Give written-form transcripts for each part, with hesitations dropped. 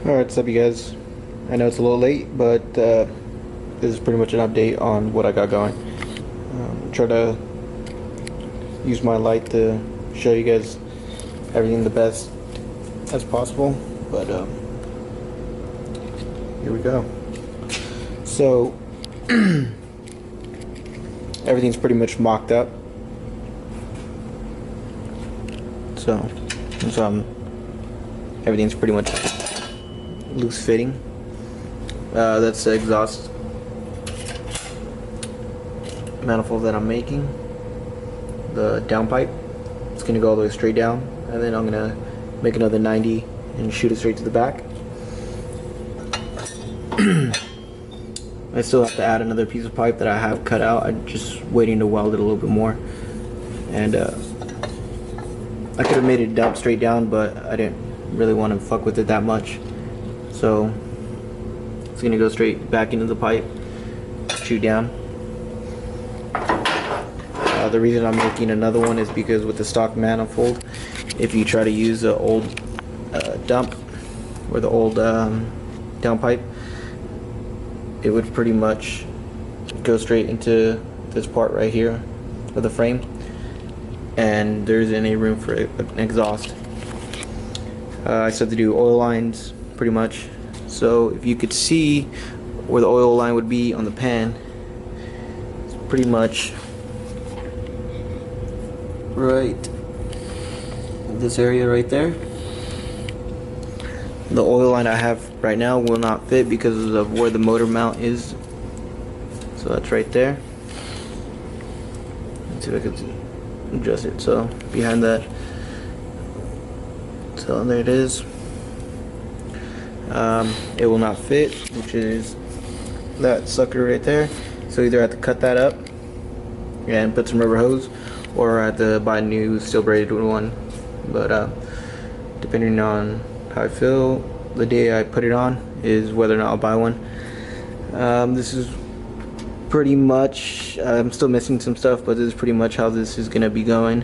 Alright, what's up, you guys? I know it's a little late, but this is pretty much an update on what I got going. Try to use my light to show you guys everything the best as possible, but here we go. So, everything's pretty much mocked up. So, everything's pretty much loose fitting. That's the exhaust manifold that I'm making. The downpipe, it's gonna go all the way straight down, and then I'm gonna make another 90 and shoot it straight to the back. I still have to add another piece of pipe that I have cut out. I'm just waiting to weld it a little bit more, and I could have made it dump straight down, but I didn't really want to fuck with it that much, so it's gonna go straight back into the pipe, shoot down. The reason I'm making another one is because with the stock manifold, if you try to use the old dump or the old downpipe, it would pretty much go straight into this part right here of the frame, and there isn't any room for an exhaust. I still have to do oil lines pretty much. So if you could see where the oil line would be on the pan, it's pretty much right this area right there. The oil line I have right now will not fit because of where the motor mount is. So that's right there. Let's see if I can adjust it. So behind that, so there it is. It will not fit, which is that sucker right there. So either I have to cut that up and put some rubber hose, or I have to buy a new steel braided one. But depending on how I feel the day I put it on is whether or not I'll buy one. This is pretty much, I'm still missing some stuff, but this is pretty much how this is gonna be going.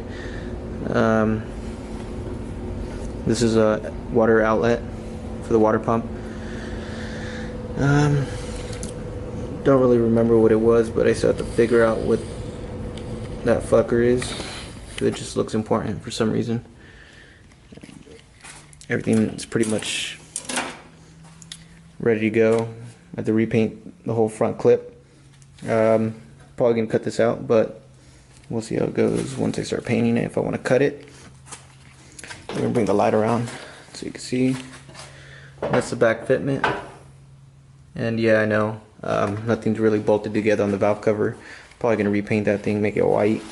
This is a water outlet for the water pump. Don't really remember what it was, but I still have to figure out what that fucker is. It just looks important for some reason. Everything is pretty much ready to go. I have to repaint the whole front clip. Probably gonna cut this out, but we'll see how it goes once I start painting it. If I want to cut it, I'm gonna bring the light around so you can see. That's the back fitment, and yeah, I know nothing's really bolted together on the valve cover. Probably gonna repaint that thing, make it white.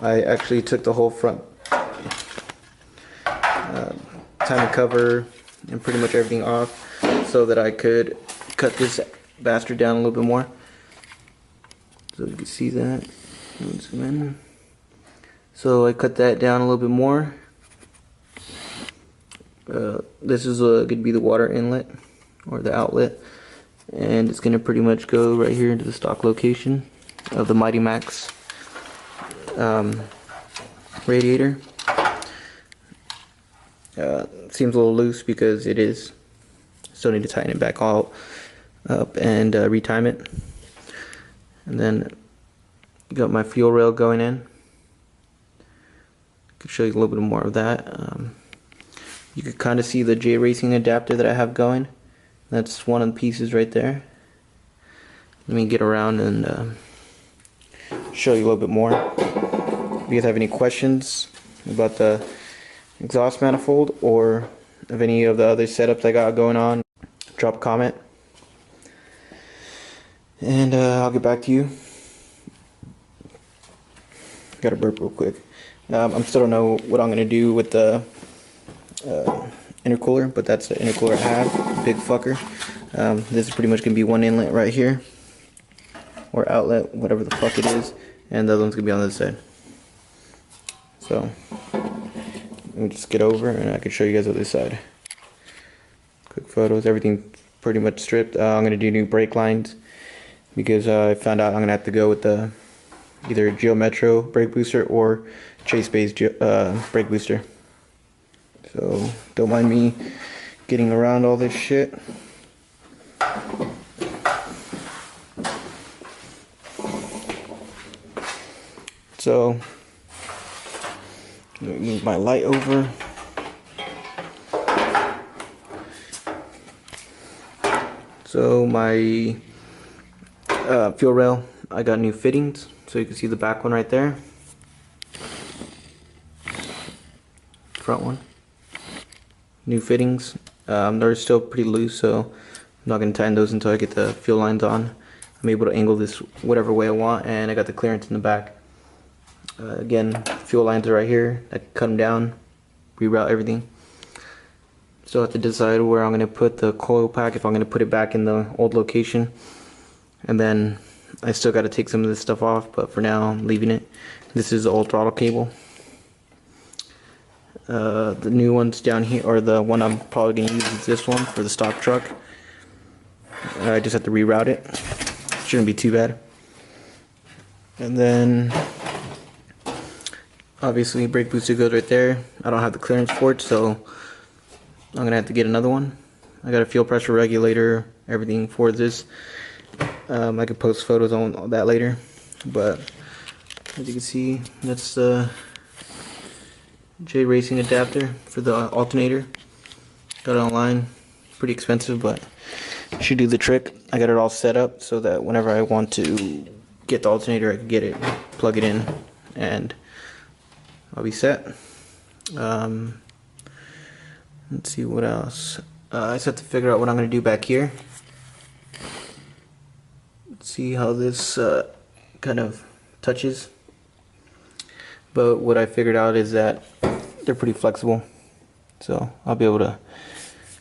I actually took the whole front timing cover and pretty much everything off so that I could cut this bastard down a little bit more. So you can see that. Zoom in. So I cut that down a little bit more. This is going to be the water inlet or the outlet, and it's going to pretty much go right here into the stock location of the Mighty Max radiator. Seems a little loose because it is. Still need to tighten it back all up and retime it. And then got my fuel rail going in. Could show you a little bit more of that. You could kind of see the J Racing adapter that I have going. That's one of the pieces right there. Let me get around and show you a little bit more. If you guys have any questions about the exhaust manifold or of any of the other setups I got going on, drop a comment and I'll get back to you. Gotta burp real quick. I still don't know what I'm gonna do with the intercooler, but that's the intercooler I have, big fucker. This is pretty much gonna be one inlet right here, or outlet, whatever the fuck it is, and the other one's gonna be on this side. So let me just get over and I can show you guys the other side. Quick photos, everything pretty much stripped. I'm gonna do new brake lines because I found out I'm gonna have to go with the either Geo Metro brake booster or Chase Bay's brake booster. So don't mind me getting around all this shit. So let me move my light over. So my fuel rail, I got new fittings, so you can see the back one right there, front one, new fittings. They're still pretty loose, so I'm not going to tighten those until I get the fuel lines on. I'm able to angle this whatever way I want, and I got the clearance in the back. Again, fuel lines are right here. I can cut them down, reroute everything. So I have to decide where I'm going to put the coil pack, if I'm going to put it back in the old location. And then I still got to take some of this stuff off, but for now I'm leaving it. This is the old throttle cable. The new one's down here, or the one I'm probably going to use is this one for the stock truck. I just have to reroute it. Shouldn't be too bad. And then obviously brake booster goes right there. I don't have the clearance for it, so I'm gonna have to get another one. I got a fuel pressure regulator, everything for this. I could post photos on that later, but as you can see, that's the J Racing adapter for the alternator. Got it online, pretty expensive, but should do the trick. I got it all set up so that whenever I want to get the alternator, I can get it, plug it in, and I'll be set. Let's see what else. I just have to figure out what I'm going to do back here. Let's see how this kind of touches. But what I figured out is that they're pretty flexible, so I'll be able to,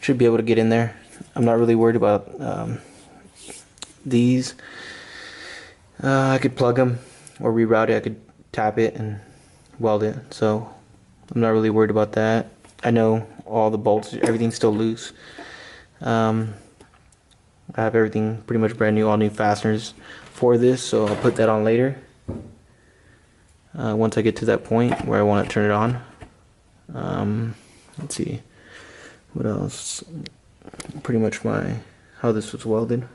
should be able to get in there. I'm not really worried about these. I could plug them or reroute it. I could tap it and weld it, so I'm not really worried about that. I know all the bolts, everything's still loose. I have everything pretty much brand new, all new fasteners for this, so I'll put that on later. Once I get to that point where I want to turn it on. Let's see, what else? Pretty much how this was welded.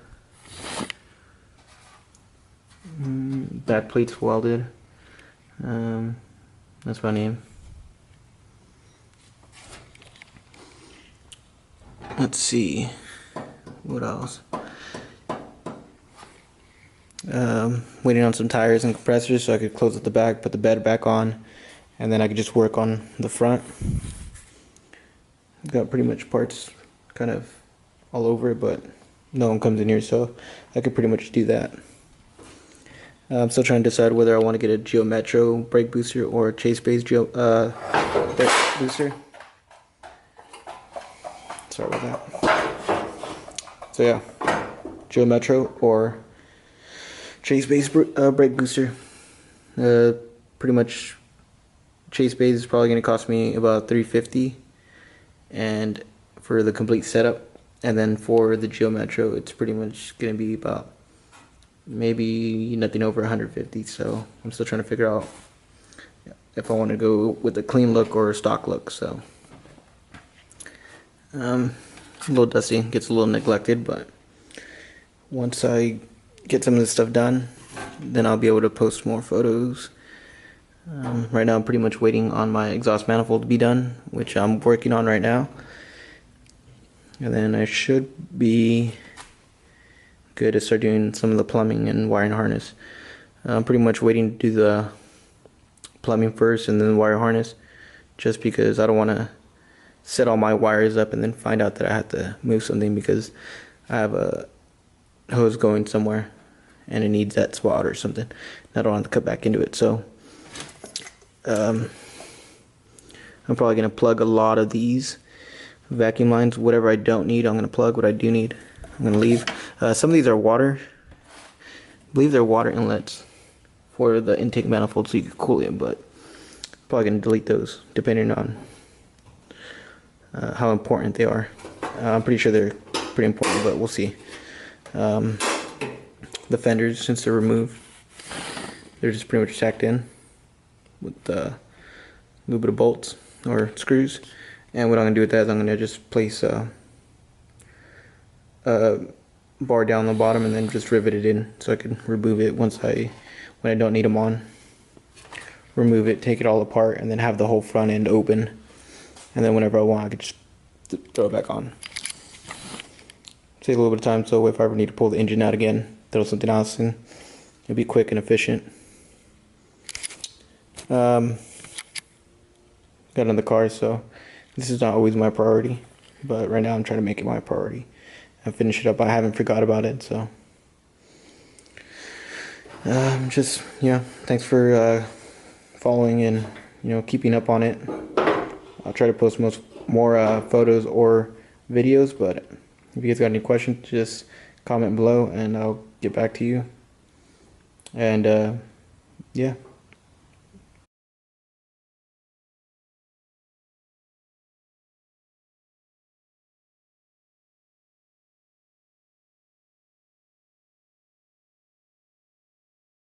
Back plate's welded. That's my name. Let's see, what else? Waiting on some tires and compressors so I could close at the back, put the bed back on, and then I could just work on the front. Got pretty much parts kind of all over it, but no one comes in here, so I could pretty much do that. I'm still trying to decide whether I want to get a Geo Metro brake booster or a Chase Base brake booster. Sorry about that. So yeah, Geo Metro or Chase Base brake booster. Pretty much Chase Base is probably going to cost me about $350, and for the complete setup. And then for the Geo Metro, it's pretty much going to be about maybe nothing over $150. So I'm still trying to figure out if I want to go with a clean look or a stock look. So a little dusty, gets a little neglected, but once I get some of this stuff done, then I'll be able to post more photos. Right now I'm pretty much waiting on my exhaust manifold to be done, which I'm working on right now, and then I should be good to start doing some of the plumbing and wiring harness. I'm pretty much waiting to do the plumbing first and then the wire harness, just because I don't want to set all my wires up and then find out that I have to move something because I have a hose going somewhere and it needs that spot or something. I don't have to cut back into it. So I'm probably going to plug a lot of these vacuum lines. Whatever I don't need, I'm going to plug. What I do need, I'm going to leave. Some of these are water. I believe they're water inlets for the intake manifold so you can cool it, but I'm probably going to delete those depending on how important they are. I'm pretty sure they're pretty important, but we'll see. The fenders, since they're removed, they're just pretty much tacked in with a little bit of bolts or screws, And what I'm gonna do with that is I'm gonna just place a bar down the bottom and then just rivet it in so I can remove it when I don't need them on. Remove it, take it all apart, and then have the whole front end open. And then whenever I want, I can just throw it back on. Save a little bit of time, so if I ever need to pull the engine out again, throw something else in, it'll be quick and efficient. Got another car, so this is not always my priority, but right now I'm trying to make it my priority and finish it up. I haven't forgot about it, so just, thanks for following and keeping up on it. I'll try to post more photos or videos, but if you guys got any questions, just comment below and I'll get back to you. And yeah.